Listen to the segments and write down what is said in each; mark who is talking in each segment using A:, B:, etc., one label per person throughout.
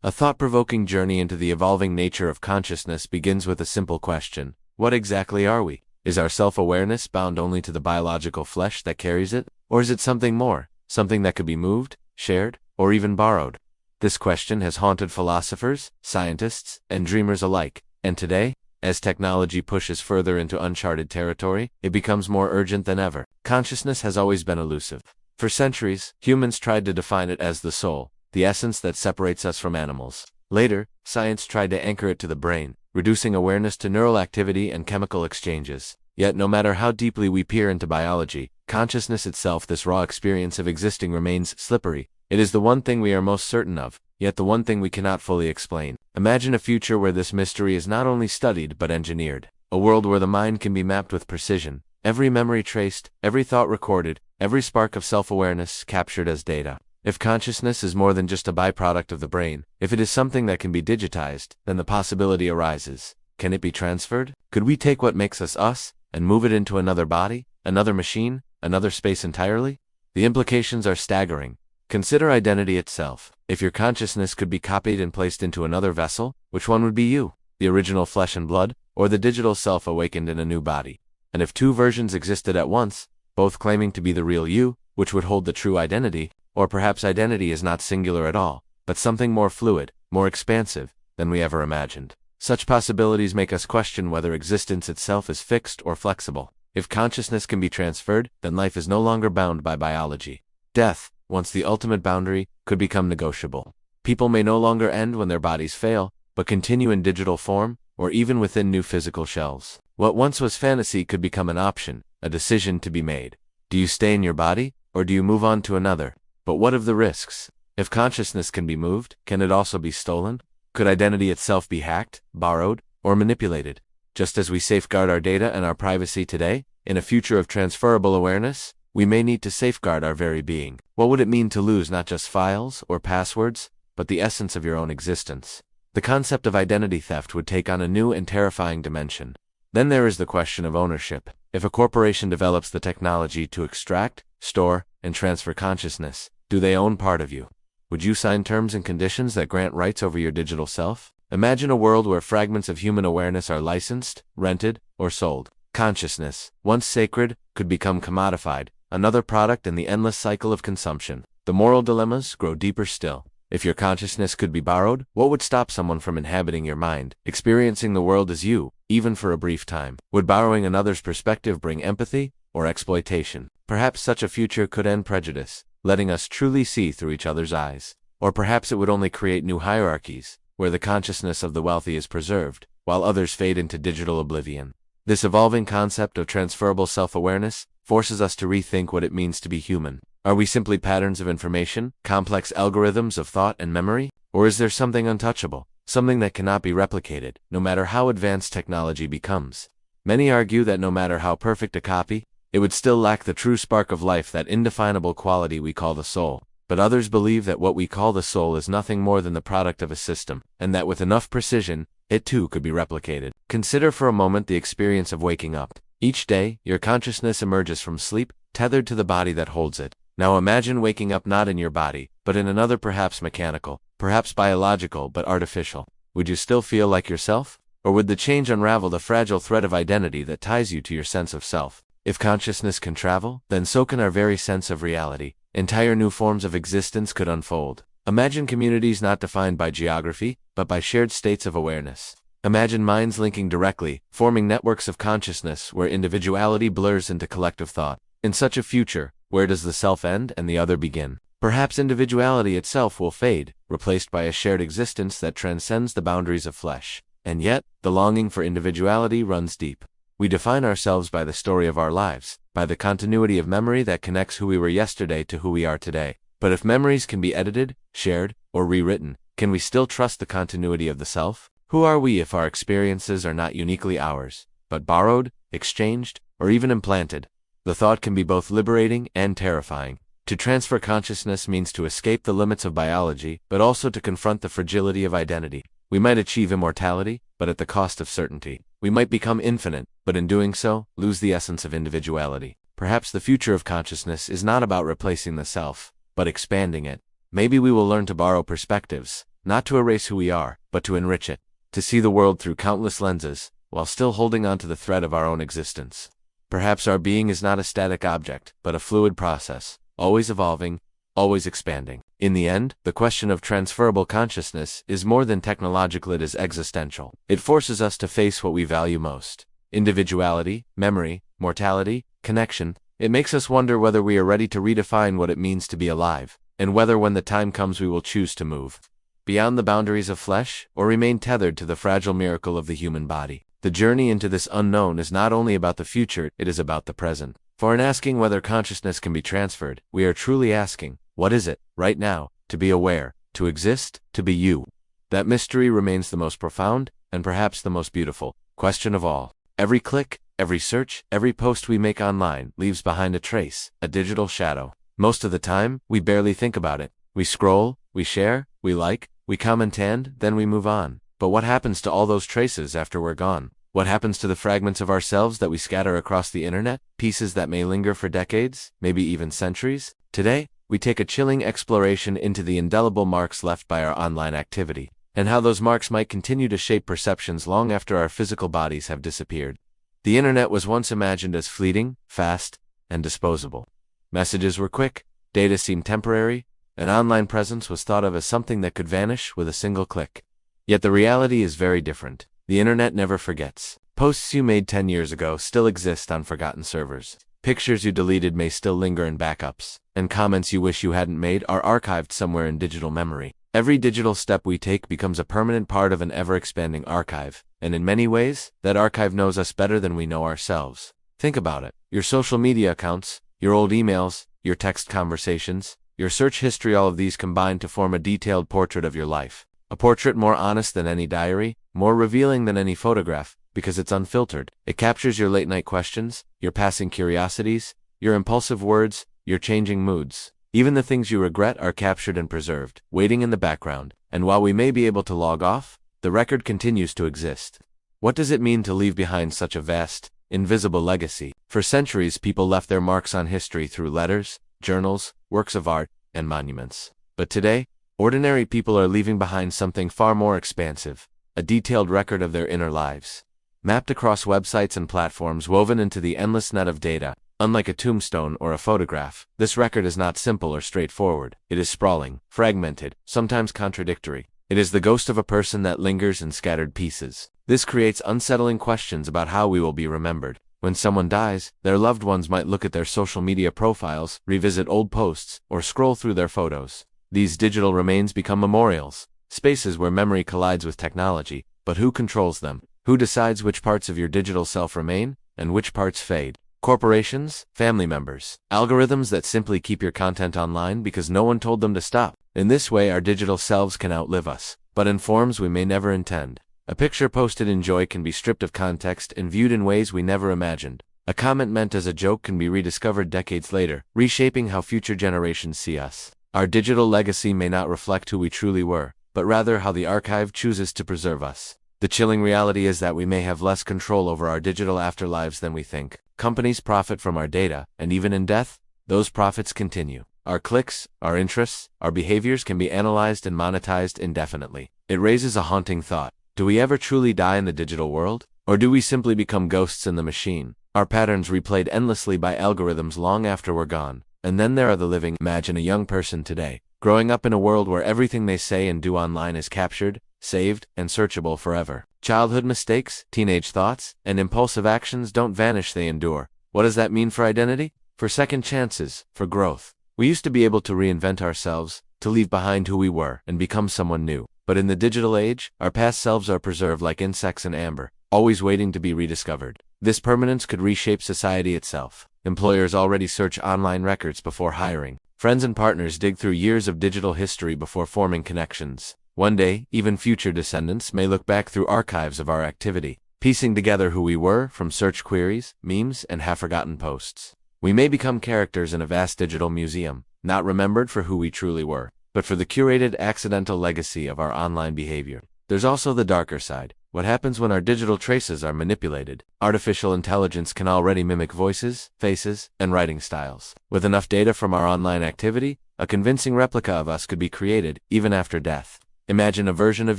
A: A thought-provoking journey into the evolving nature of consciousness begins with a simple question. What exactly are we? Is our self-awareness bound only to the biological flesh that carries it? Or is it something more, something that could be moved, shared, or even borrowed? This question has haunted philosophers, scientists, and dreamers alike, and today, as technology pushes further into uncharted territory, it becomes more urgent than ever. Consciousness has always been elusive. For centuries, humans tried to define it as the soul, the essence that separates us from animals. Later, science tried to anchor it to the brain, reducing awareness to neural activity and chemical exchanges. Yet no matter how deeply we peer into biology, consciousness itself, this raw experience of existing, remains slippery. It is the one thing we are most certain of, yet the one thing we cannot fully explain. Imagine a future where this mystery is not only studied but engineered. A world where the mind can be mapped with precision, every memory traced, every thought recorded, every spark of self-awareness captured as data. If consciousness is more than just a byproduct of the brain, if it is something that can be digitized, then the possibility arises. Can it be transferred? Could we take what makes us us and move it into another body, another machine, another space entirely? The implications are staggering. Consider identity itself. If your consciousness could be copied and placed into another vessel, which one would be you? The original flesh and blood, or the digital self awakened in a new body? And if two versions existed at once, both claiming to be the real you, which would hold the true identity? Or perhaps identity is not singular at all, but something more fluid, more expansive, than we ever imagined. Such possibilities make us question whether existence itself is fixed or flexible. If consciousness can be transferred, then life is no longer bound by biology. Death, once the ultimate boundary, could become negotiable. People may no longer end when their bodies fail, but continue in digital form, or even within new physical shells. What once was fantasy could become an option, a decision to be made. Do you stay in your body, or do you move on to another? But what of the risks? If consciousness can be moved, can it also be stolen? Could identity itself be hacked, borrowed, or manipulated? Just as we safeguard our data and our privacy today, in a future of transferable awareness, we may need to safeguard our very being. What would it mean to lose not just files or passwords, but the essence of your own existence? The concept of identity theft would take on a new and terrifying dimension. Then there is the question of ownership. If a corporation develops the technology to extract, store, and transfer consciousness, do they own part of you? Would you sign terms and conditions that grant rights over your digital self? Imagine a world where fragments of human awareness are licensed, rented, or sold. Consciousness, once sacred, could become commodified, another product in the endless cycle of consumption. The moral dilemmas grow deeper still. If your consciousness could be borrowed, what would stop someone from inhabiting your mind, experiencing the world as you, even for a brief time? Would borrowing another's perspective bring empathy or exploitation? Perhaps such a future could end prejudice, letting us truly see through each other's eyes. Or perhaps it would only create new hierarchies, where the consciousness of the wealthy is preserved, while others fade into digital oblivion. This evolving concept of transferable self-awareness forces us to rethink what it means to be human. Are we simply patterns of information, complex algorithms of thought and memory? Or is there something untouchable, something that cannot be replicated, no matter how advanced technology becomes? Many argue that no matter how perfect a copy, it would still lack the true spark of life, that indefinable quality we call the soul. But others believe that what we call the soul is nothing more than the product of a system, and that with enough precision, it too could be replicated. Consider for a moment the experience of waking up. Each day, your consciousness emerges from sleep, tethered to the body that holds it. Now imagine waking up not in your body, but in another, perhaps mechanical, perhaps biological, but artificial. Would you still feel like yourself? Or would the change unravel the fragile thread of identity that ties you to your sense of self? If consciousness can travel, then so can our very sense of reality. Entire new forms of existence could unfold. Imagine communities not defined by geography, but by shared states of awareness. Imagine minds linking directly, forming networks of consciousness where individuality blurs into collective thought. In such a future, where does the self end and the other begin? Perhaps individuality itself will fade, replaced by a shared existence that transcends the boundaries of flesh. And yet, the longing for individuality runs deep. We define ourselves by the story of our lives, by the continuity of memory that connects who we were yesterday to who we are today. But if memories can be edited, shared, or rewritten, can we still trust the continuity of the self? Who are we if our experiences are not uniquely ours, but borrowed, exchanged, or even implanted? The thought can be both liberating and terrifying. To transfer consciousness means to escape the limits of biology, but also to confront the fragility of identity. We might achieve immortality, but at the cost of certainty. We might become infinite, but in doing so, lose the essence of individuality. Perhaps the future of consciousness is not about replacing the self, but expanding it. Maybe we will learn to borrow perspectives, not to erase who we are, but to enrich it, to see the world through countless lenses, while still holding on to the thread of our own existence. Perhaps our being is not a static object, but a fluid process, always evolving, always expanding. In the end, the question of transferable consciousness is more than technological, it is existential. It forces us to face what we value most: individuality, memory, mortality, connection. It makes us wonder whether we are ready to redefine what it means to be alive, and whether when the time comes we will choose to move beyond the boundaries of flesh, or remain tethered to the fragile miracle of the human body. The journey into this unknown is not only about the future, it is about the present. For in asking whether consciousness can be transferred, we are truly asking, what is it, right now, to be aware, to exist, to be you? That mystery remains the most profound, and perhaps the most beautiful, question of all. Every click, every search, every post we make online leaves behind a trace, a digital shadow. Most of the time, we barely think about it. We scroll, we share, we like, we comment, and then we move on. But what happens to all those traces after we're gone? What happens to the fragments of ourselves that we scatter across the internet, pieces that may linger for decades, maybe even centuries? Today, we take a chilling exploration into the indelible marks left by our online activity, and how those marks might continue to shape perceptions long after our physical bodies have disappeared. The internet was once imagined as fleeting, fast, and disposable. Messages were quick, data seemed temporary, and online presence was thought of as something that could vanish with a single click. Yet the reality is very different. The internet never forgets. Posts you made 10 years ago still exist on forgotten servers. Pictures you deleted may still linger in backups, and comments you wish you hadn't made are archived somewhere in digital memory. Every digital step we take becomes a permanent part of an ever-expanding archive, and in many ways, that archive knows us better than we know ourselves. Think about it. Your social media accounts, your old emails, your text conversations, your search history, all of these combine to form a detailed portrait of your life. A portrait more honest than any diary, more revealing than any photograph, because it's unfiltered. It captures your late-night questions, your passing curiosities, your impulsive words, your changing moods. Even the things you regret are captured and preserved, waiting in the background. And while we may be able to log off, the record continues to exist. What does it mean to leave behind such a vast, invisible legacy? For centuries, people left their marks on history through letters, journals, works of art, and monuments. But today, ordinary people are leaving behind something far more expansive, a detailed record of their inner lives. Mapped across websites and platforms woven into the endless net of data, unlike a tombstone or a photograph, this record is not simple or straightforward. It is sprawling, fragmented, sometimes contradictory. It is the ghost of a person that lingers in scattered pieces. This creates unsettling questions about how we will be remembered. When someone dies, their loved ones might look at their social media profiles, revisit old posts, or scroll through their photos. These digital remains become memorials, spaces where memory collides with technology. But who controls them? Who decides which parts of your digital self remain, and which parts fade? Corporations? Family members? Algorithms that simply keep your content online because no one told them to stop? In this way, our digital selves can outlive us, but in forms we may never intend. A picture posted in joy can be stripped of context and viewed in ways we never imagined. A comment meant as a joke can be rediscovered decades later, reshaping how future generations see us. Our digital legacy may not reflect who we truly were, but rather how the archive chooses to preserve us. The chilling reality is that we may have less control over our digital afterlives than we think. Companies profit from our data, and even in death, those profits continue. Our clicks, our interests, our behaviors can be analyzed and monetized indefinitely. It raises a haunting thought. Do we ever truly die in the digital world? Or do we simply become ghosts in the machine? Our patterns replayed endlessly by algorithms long after we're gone. And then there are the living. Imagine a young person today, growing up in a world where everything they say and do online is captured, saved, and searchable forever. Childhood mistakes, teenage thoughts, and impulsive actions don't vanish, they endure. What does that mean for identity? For second chances, for growth. We used to be able to reinvent ourselves, to leave behind who we were, and become someone new. But in the digital age, our past selves are preserved like insects in amber, always waiting to be rediscovered. This permanence could reshape society itself. Employers already search online records before hiring. Friends and partners dig through years of digital history before forming connections. One day, even future descendants may look back through archives of our activity, piecing together who we were from search queries, memes, and half-forgotten posts. We may become characters in a vast digital museum, not remembered for who we truly were, but for the curated accidental legacy of our online behavior. There's also the darker side. What happens when our digital traces are manipulated? Artificial intelligence can already mimic voices, faces, and writing styles. With enough data from our online activity, a convincing replica of us could be created, even after death. Imagine a version of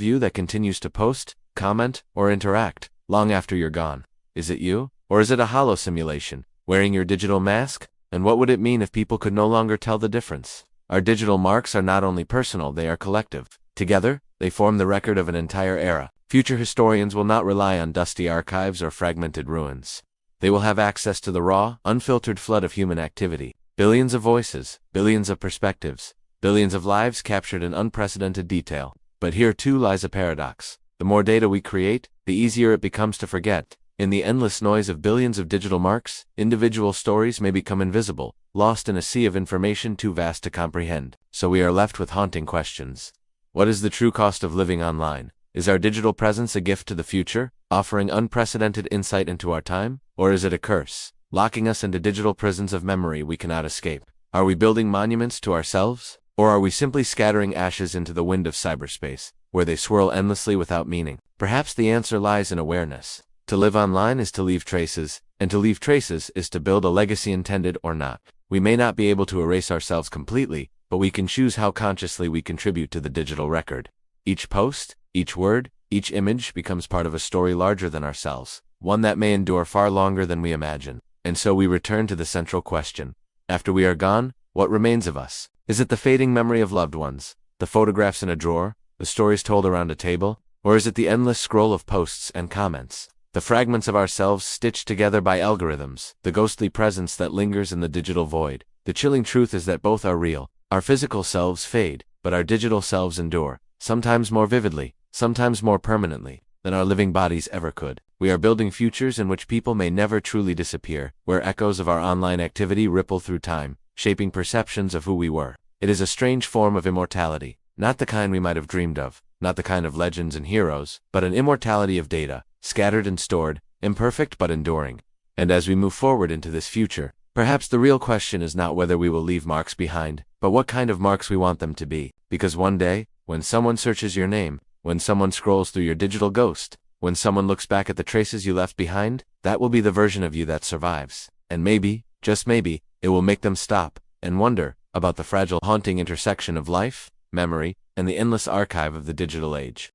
A: you that continues to post, comment, or interact long after you're gone. Is it you? Or is it a hollow simulation, wearing your digital mask? And what would it mean if people could no longer tell the difference? Our digital marks are not only personal, they are collective. Together, they form the record of an entire era. Future historians will not rely on dusty archives or fragmented ruins. They will have access to the raw, unfiltered flood of human activity. Billions of voices, billions of perspectives, billions of lives captured in unprecedented detail. But here too lies a paradox. The more data we create, the easier it becomes to forget. In the endless noise of billions of digital marks, individual stories may become invisible, lost in a sea of information too vast to comprehend. So we are left with haunting questions. What is the true cost of living online? Is our digital presence a gift to the future, offering unprecedented insight into our time? Or is it a curse, locking us into digital prisons of memory we cannot escape? Are we building monuments to ourselves? Or are we simply scattering ashes into the wind of cyberspace, where they swirl endlessly without meaning? Perhaps the answer lies in awareness. To live online is to leave traces, and to leave traces is to build a legacy intended or not. We may not be able to erase ourselves completely, but we can choose how consciously we contribute to the digital record. Each post, each word, each image becomes part of a story larger than ourselves, one that may endure far longer than we imagine. And so we return to the central question. After we are gone, what remains of us? Is it the fading memory of loved ones, the photographs in a drawer, the stories told around a table? Or is it the endless scroll of posts and comments, the fragments of ourselves stitched together by algorithms, the ghostly presence that lingers in the digital void? The chilling truth is that both are real. Our physical selves fade, but our digital selves endure, sometimes more vividly, sometimes more permanently, than our living bodies ever could. We are building futures in which people may never truly disappear, where echoes of our online activity ripple through time, shaping perceptions of who we were. It is a strange form of immortality, not the kind we might have dreamed of, not the kind of legends and heroes, but an immortality of data, scattered and stored, imperfect but enduring. And as we move forward into this future, perhaps the real question is not whether we will leave marks behind, but what kind of marks we want them to be. Because one day, when someone searches your name, when someone scrolls through your digital ghost, when someone looks back at the traces you left behind, that will be the version of you that survives. And maybe, just maybe, it will make them stop and wonder about the fragile, haunting intersection of life, memory, and the endless archive of the digital age.